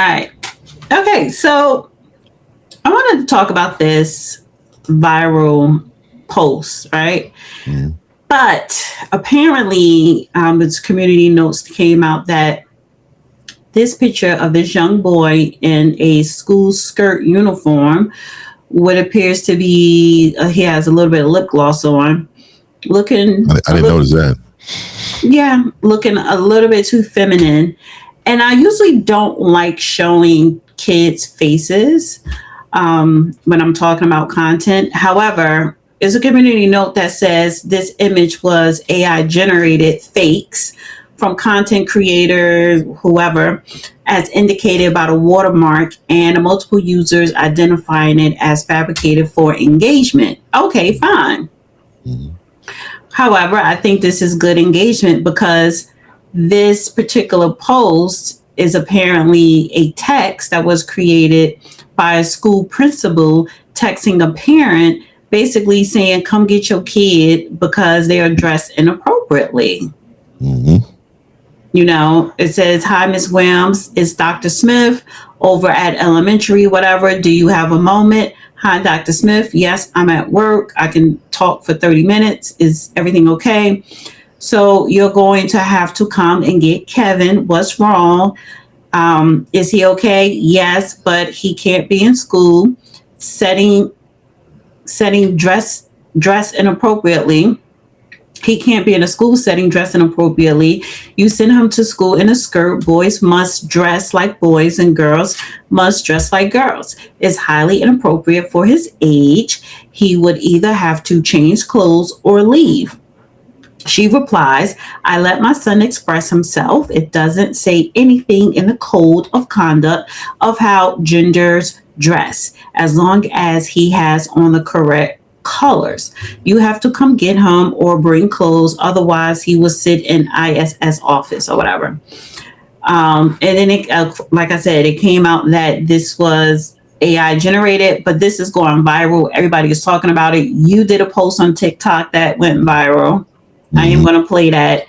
All right. Okay, so I wanted to talk about this viral post, right? Mm. But apparently, its community notes came out that this picture of this young boy in a school skirt uniform, what appears to be he has a little bit of lip gloss on, looking I a didn't little, notice that. yeah, looking a little bit too feminine. And I usually don't like showing kids' faces when I'm talking about content. However, there's a community note that says this image was AI generated fakes from content creators, whoever, as indicated by the watermark and multiple users identifying it as fabricated for engagement. Okay, fine. Mm. However, I think this is good engagement because this particular post is apparently a text that was created by a school principal texting a parent basically saying, come get your kid because they are dressed inappropriately. Hmm. You know, it says, hi, Miss Williams, it's Dr. Smith over at elementary, whatever. Do you have a moment? Hi, Dr. Smith. Yes, I'm at work. I can talk for 30 minutes. Is everything okay? So you're going to have to come and get Kevin. What's wrong? Is he okay? Yes, but he can't be in school. Setting setting dress inappropriately. He can't be in a school setting dressed inappropriately. You send him to school in a skirt. Boys must dress like boys and girls must dress like girls. It's highly inappropriate for his age. He would either have to change clothes or leave. She replies, I let my son express himself. It doesn't say anything in the code of conduct of how genders dress, as long as he has on the correct colors. You have to come get him or bring clothes. Otherwise, he will sit in ISS office or whatever. And then, like I said, it came out that this was AI generated, but this is going viral. Everybody is talking about it. You did a post on TikTok that went viral. I am Hmm. going to play that.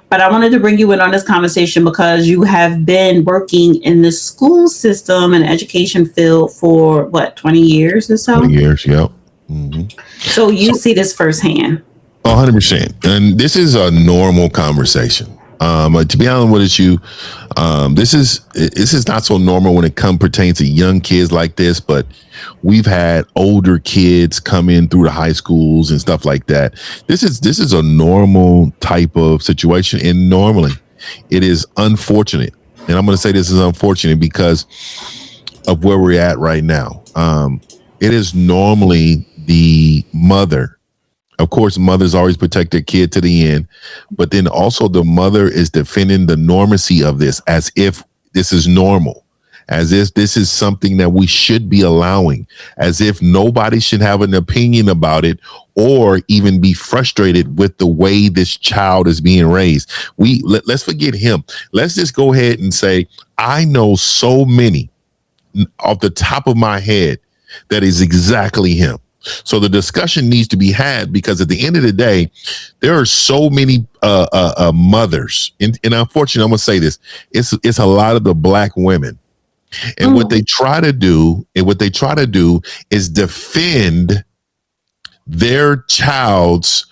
But I wanted to bring you in on this conversation because you have been working in the school system and education field for what, 20 years or 20 so? years. Yep. Hmm. So you So see this firsthand. 100%. And this is a normal conversation. To be honest with you, this is not so normal when it pertains to young kids like this. But we've had older kids come in through the high schools and stuff like that. This is a normal type of situation, and normally it is unfortunate. And I'm going to say this is unfortunate because of where we're at right now. It is normally the mother. Of course, mothers always protect their kid to the end, but then also the mother is defending the normacy of this as if this is normal, as if this is something that we should be allowing, as if nobody should have an opinion about it or even be frustrated with the way this child is being raised. Let's forget him. Let's just go ahead and say, I know so many off the top of my head that is exactly him. So the discussion needs to be had because at the end of the day, there are so many mothers, and unfortunately, I'm gonna say this: it's a lot of the black women, and what Mm. they try to do, is defend their child's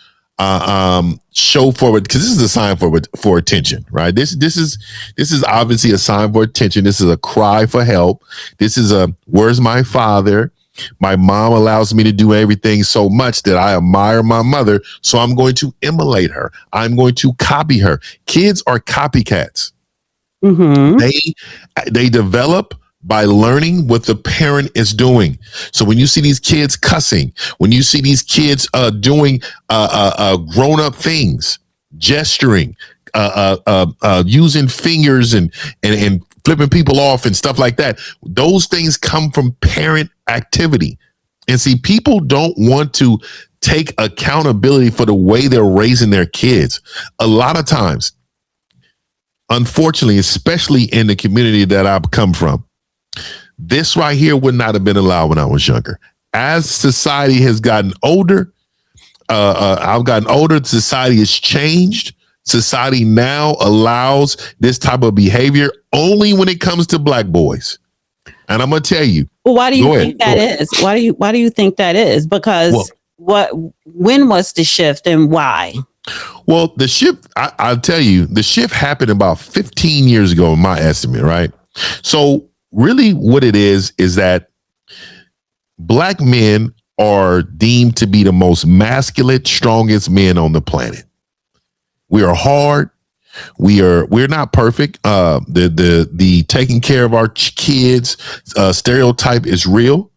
show forward because this is a sign for attention, right? This is obviously a sign for attention. This is a cry for help. This is a where's my father? My mom allows me to do everything so much that I admire my mother, so I'm going to emulate her. I'm going to copy her. Kids are copycats. Mm-hmm. They develop by learning what the parent is doing. So when you see these kids cussing, when you see these kids doing grown up things, gesturing, using fingers and flipping people off and stuff like that, those things come from parent activity. And see, people don't want to take accountability for the way they're raising their kids. A lot of times, unfortunately, especially in the community that I've come from, this right here would not have been allowed when I was younger. As society has gotten older, I've gotten older. Society has changed. Society now allows this type of behavior only when it comes to black boys. And I'm gonna tell you. Well, why do you think that is? Why do you think that is? Because when was the shift and why? Well, the shift, I'll tell you, the shift happened about 15 years ago, in my estimate, right? So really what it is that black men are deemed to be the most masculine, strongest men on the planet. We are hard. We're not perfect. The taking care of our kids stereotype is real.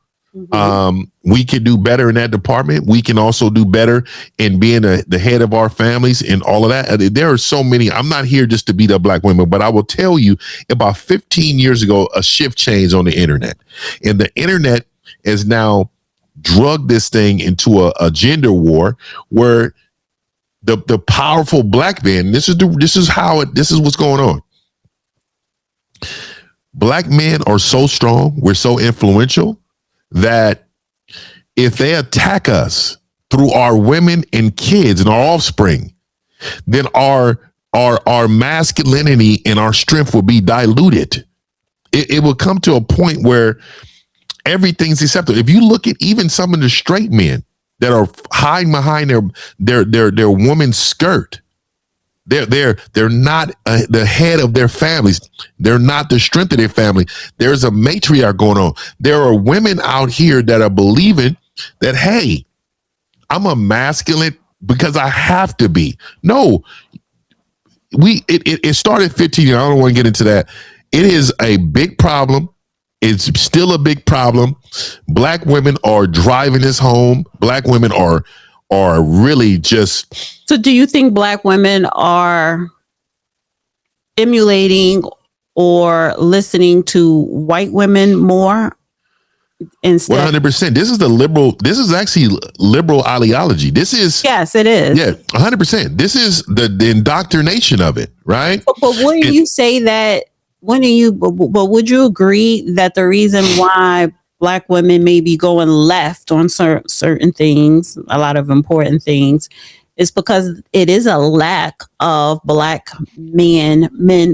We can do better in that department. We can also do better in being the head of our families and all of that. There are so many. I'm not here just to beat up black women, but I will tell you, about 15 years ago, a shift changed on the internet, and the internet has now drugged this thing into a gender war where the powerful black men. This is what's going on. Black men are so strong. We're so influential that if they attack us through our women and kids and our offspring, then our masculinity and our strength will be diluted. It will come to a point where everything's acceptable. If you look at even some of the straight men that are hiding behind their woman's skirt, they're not the head of their families. They're not the strength of their family. There's a matriarch going on. There are women out here that are believing that, hey, I'm a masculine because I have to be. No, it started 15 years. I don't want to get into that. It is a big problem. It's still a big problem. Black women are driving this home. Black women are really just. So do you think black women are emulating or listening to white women more instead? 100%. This is actually liberal ideology. Yes, it is. Yeah, 100%. This is the indoctrination of it, right? But wouldn't you say that, but would you agree that the reason why black women may be going left on certain things, a lot of important things, is because it is a lack of black men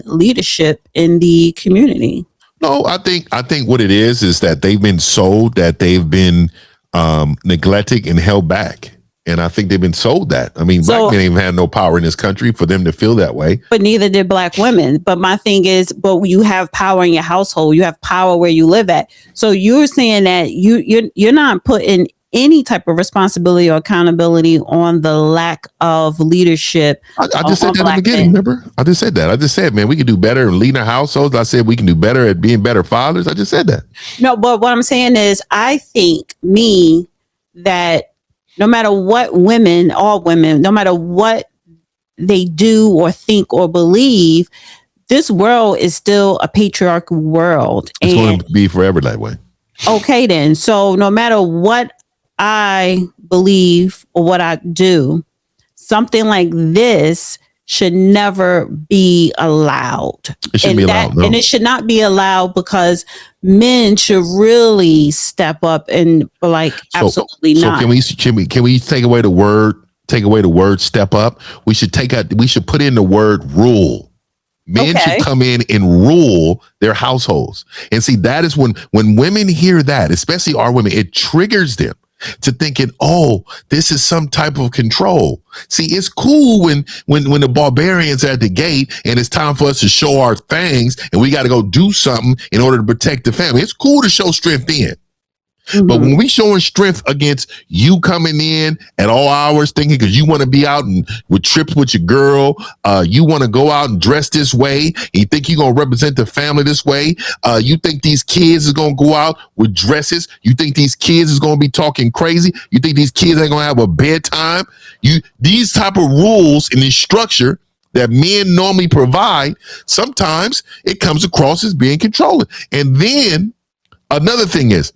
leadership in the community? No, I think what it is that they've been sold that they've been neglected and held back. And I think they've been sold that. I mean, black men even had no power in this country for them to feel that way. But neither did black women. But my thing is, but you have power in your household. You have power where you live at. So you're saying that you're not putting any type of responsibility or accountability on the lack of leadership. I just said that in the beginning, remember? I just said that. I just said, man, we can do better in leading our households. I said we can do better at being better fathers. I just said that. No, but what I'm saying is, I think that no matter what all women, no matter what they do or think or believe, this world is still a patriarchal world. It's going to be forever that way. Okay, then. So no matter what I believe or what I do, something like this should never be allowed. It shouldn't be allowed. No. And it should not be allowed because men should really step up and absolutely not. So can we take away the word step up? We should put in the word rule. Men should come in and rule their households. And see, that is when women hear that, especially our women, it triggers them to thinking, oh, this is some type of control. See, it's cool when the barbarians are at the gate and it's time for us to show our fangs and we got to go do something in order to protect the family. It's cool to show strength then. Mm-hmm. But when we showing strength against you coming in at all hours thinking because you want to be out and with trips with your girl, you want to go out and dress this way, and you think you're going to represent the family this way, you think these kids is going to go out with dresses, you think these kids is going to be talking crazy, you think these kids ain't going to have a bedtime, these type of rules and this structure that men normally provide, sometimes it comes across as being controlling. And then another thing is,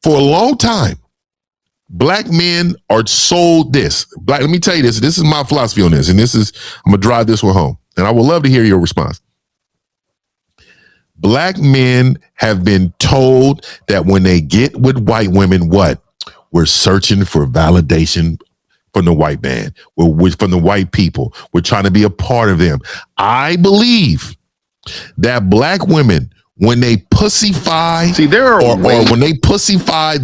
for a long time, black men are sold this. Let me tell you this. This is my philosophy on this. And I'm going to drive this one home. And I would love to hear your response. Black men have been told that when they get with white women, we're searching for validation from the white man. We're from the white people. We're trying to be a part of them. I believe that black women, when they pussify, or when they pussify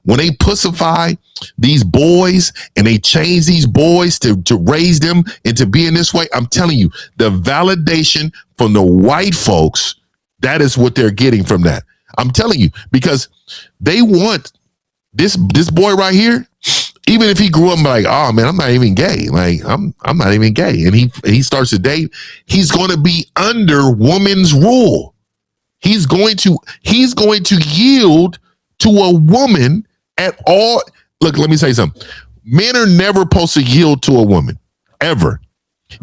when they pussify these boys and they change these boys to raise them into being this way, I'm telling you, the validation from the white folks, that is what they're getting from that. I'm telling you, because they want this boy right here, even if he grew up like, oh man, I'm not even gay. Like I'm not even gay. And he starts to date, he's going to be under woman's rule. He's going to yield to a woman at all. Look, let me say something. Men are never supposed to yield to a woman, ever.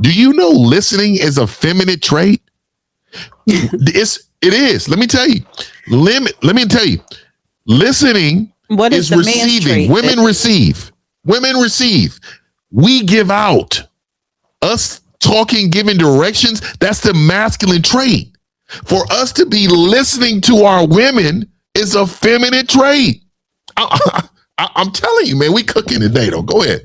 Do you know listening is a feminine trait? It is. Let me tell you. Let me tell you. Listening is receiving. Women receive. Women receive. We give out. Us talking, giving directions, that's the masculine trait. For us to be listening to our women is a feminine trait. I'm telling you, man, we cooking today, though. Go ahead.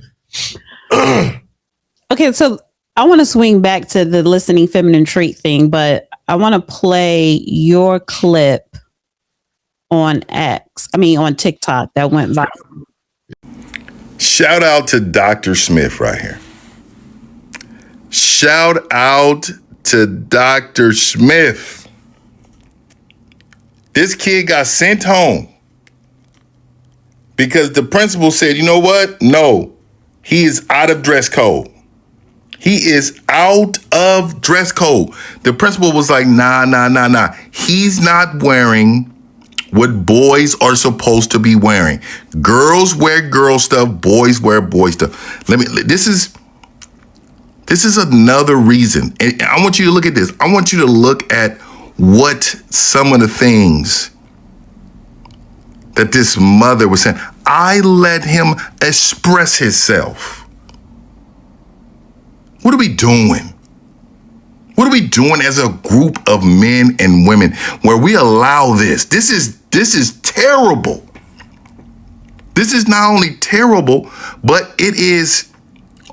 Okay, so I want to swing back to the listening feminine trait thing, but I want to play your clip on TikTok that went viral. Shout out to Dr. Smith right here. Shout out to Dr. Smith. This kid got sent home because the principal said, you know what? No, he is out of dress code. He is out of dress code. The principal was like, nah. He's not wearing what boys are supposed to be wearing. Girls wear girl stuff, boys wear boy stuff. This is another reason. And I want you to look at this. I want you to look at what some of the things that this mother was saying. I let him express himself. What are we doing? What are we doing as a group of men and women where we allow this? This is terrible. This is not only terrible, but it is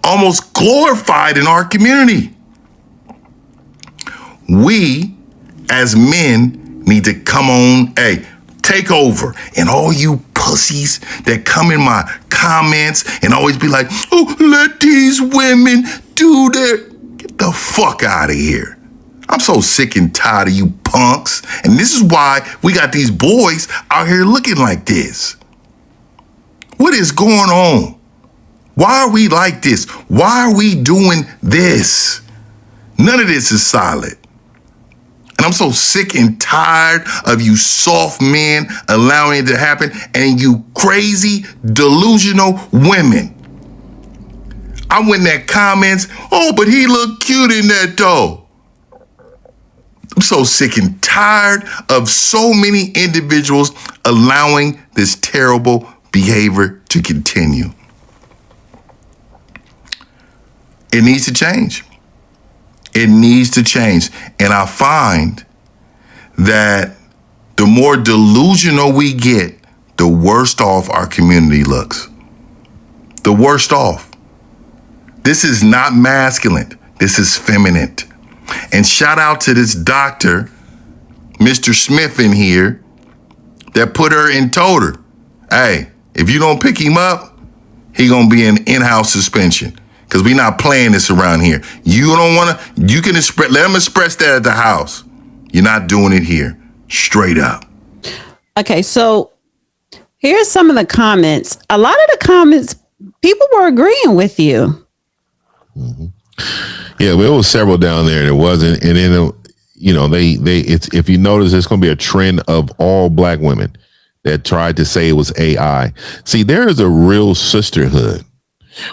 almost glorified in our community. We, as men, need to come on, take over. And all you pussies that come in my comments and always be like, oh, let these women do their... Get the fuck out of here. I'm so sick and tired of you punks. And this is why we got these boys out here looking like this. What is going on? Why are we like this? Why are we doing this? None of this is solid. And I'm so sick and tired of you soft men allowing it to happen and you crazy, delusional women. I went in that comments, oh, but he looked cute in that though. I'm so sick and tired of so many individuals allowing this terrible behavior to continue. It needs to change. It needs to change. And I find that the more delusional we get, the worse off our community looks. The worst off. This is not masculine. This is feminine. And shout out to this doctor, Mr. Smith in here, that put her and told her, hey, if you don't pick him up, he gonna be in in-house suspension. Because we not playing this around here. You don't want to, you can express, let him express that at the house. You're not doing it here. Straight up. Okay, so here's some of the comments. A lot of the comments, people were agreeing with you. Mm-hmm. Yeah, there was several down there that wasn't. And then, it's, if you notice, there's going to be a trend of all black women that tried to say it was AI. See, there is a real sisterhood.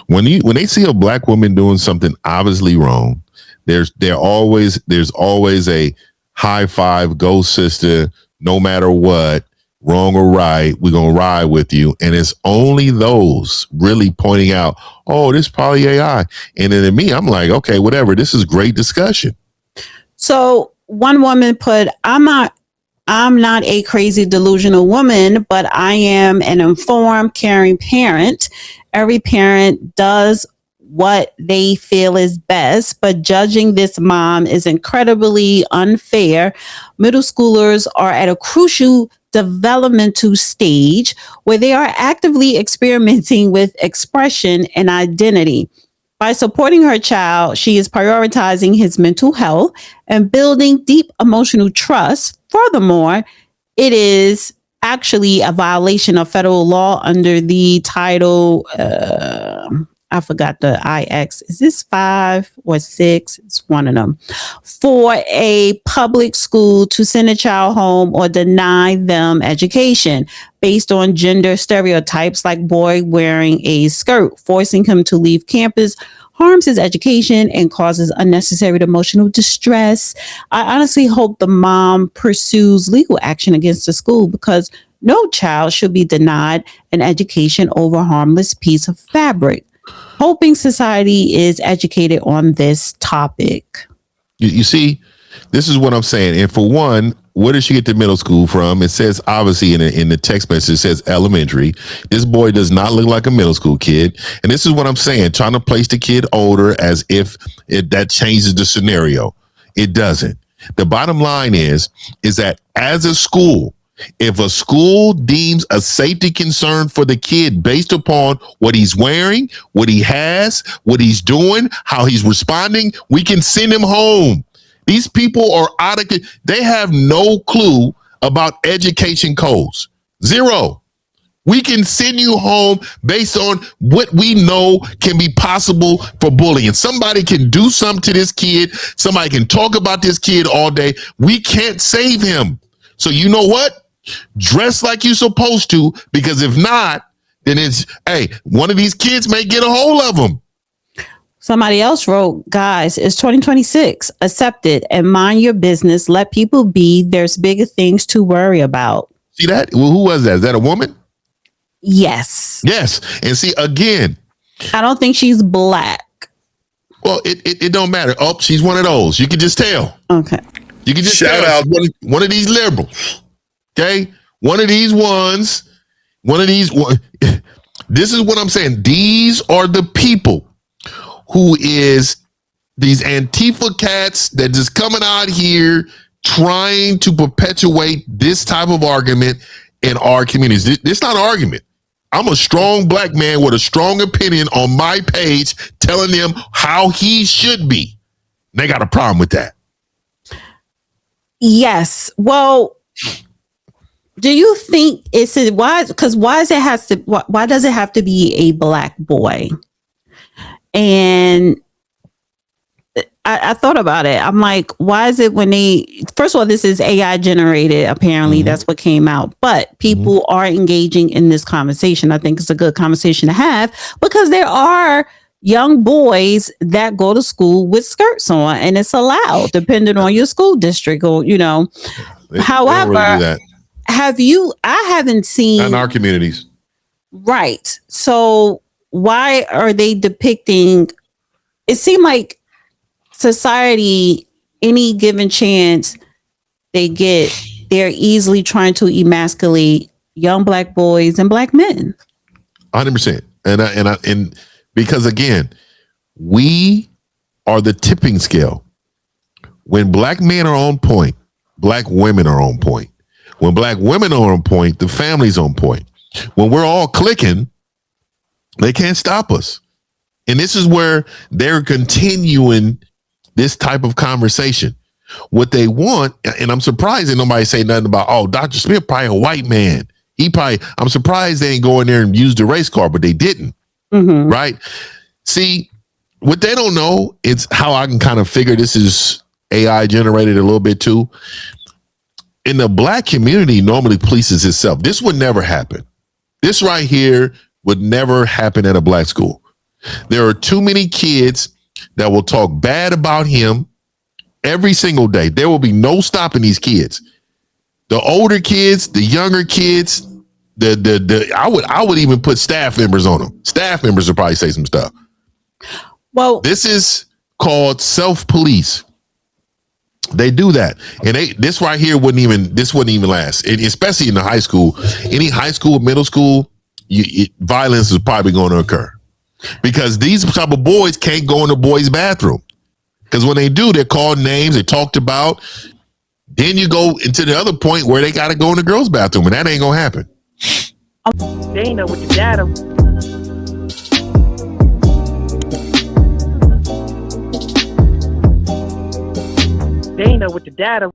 When they see a black woman doing something obviously wrong, there's always a high five, go sister, no matter what, wrong or right, we're gonna ride with you. And it's only those really pointing out, oh, this is probably AI. And then to me, I'm like, okay, whatever. This is great discussion. So one woman put, I'm not a crazy delusional woman, but I am an informed, caring parent. Every parent does what they feel is best, but judging this mom is incredibly unfair. Middle schoolers are at a crucial developmental stage where they are actively experimenting with expression and identity. By supporting her child, she is prioritizing his mental health and building deep emotional trust. Furthermore, it is actually a violation of federal law under the title. I forgot the IX. Is this 5 or 6? It's one of them. For a public school to send a child home or deny them education based on gender stereotypes, like boy wearing a skirt, forcing him to leave campus harms his education and causes unnecessary emotional distress. I honestly hope the mom pursues legal action against the school, because no child should be denied an education over a harmless piece of fabric. Hoping society is educated on this topic. You see, this is what I'm saying. And for one, where did she get the middle school from? It says, obviously, in the text message, it says elementary. This boy does not look like a middle school kid. And this is what I'm saying, trying to place the kid older as if that changes the scenario. It doesn't. The bottom line is that as a school, if a school deems a safety concern for the kid based upon what he's wearing, what he has, what he's doing, how he's responding, we can send him home. These people are they have no clue about education codes. Zero. We can send you home based on what we know can be possible for bullying. Somebody can do something to this kid. Somebody can talk about this kid all day. We can't save him. So you know what? Dress like you're supposed to, because if not, then it's, hey, one of these kids may get a hold of them. Somebody else wrote, guys, it's 2026. Accept it and mind your business. Let people be. There's bigger things to worry about. See that? Well, who was that? Is that a woman? Yes. Yes. And see, again, I don't think she's black. Well, it don't matter. Oh, she's one of those. You can just tell. Okay. You can just Shout tell out. one of these liberals. Okay. One of these ones. This is what I'm saying. These are the people who is these Antifa cats that just coming out here trying to perpetuate this type of argument in our communities. This not an argument. I'm a strong black man with a strong opinion on my page telling them how he should be. They got a problem with that. Yes. Well, do you think it's why? Because why does it have to be a black boy? And I thought about it. I'm like, why is it when first of all, this is AI generated. Apparently, that's what came out. But people are engaging in this conversation. I think it's a good conversation to have, because there are young boys that go to school with skirts on, and it's allowed depending on your school district, or However, really I haven't seen in our communities. Right. So why are they depicting? It seemed like society, any given chance they get, they're easily trying to emasculate young black boys and black men. 100%. And because again, we are the tipping scale. When black men are on point, black women are on point. When black women are on point, the family's on point. When we're all clicking, they can't stop us. And this is where they're continuing this type of conversation. What they want, and I'm surprised that nobody say nothing about, oh, Dr. Smith probably a white man. I'm surprised they ain't go in there and use the race card, but they didn't. Mm-hmm. Right? See, what they don't know is how I can kind of figure this is AI generated a little bit too. In the black community normally polices itself. This would never happen. This right here would never happen at a black school. There are too many kids that will talk bad about him every single day. There will be no stopping these kids. The older kids, the younger kids, I would even put staff members on them. Staff members would probably say some stuff. Well, this is called self-police. They do that, and this right here wouldn't even last. And especially in the high school, any high school, middle school, violence is probably going to occur. because these type of boys can't go in the boys' bathroom. Because when they do, they're called names, they're talked about. Then you go into the other point where they got to go in the girls' bathroom, and that ain't gonna happen. Dana with the data. Dana with the data.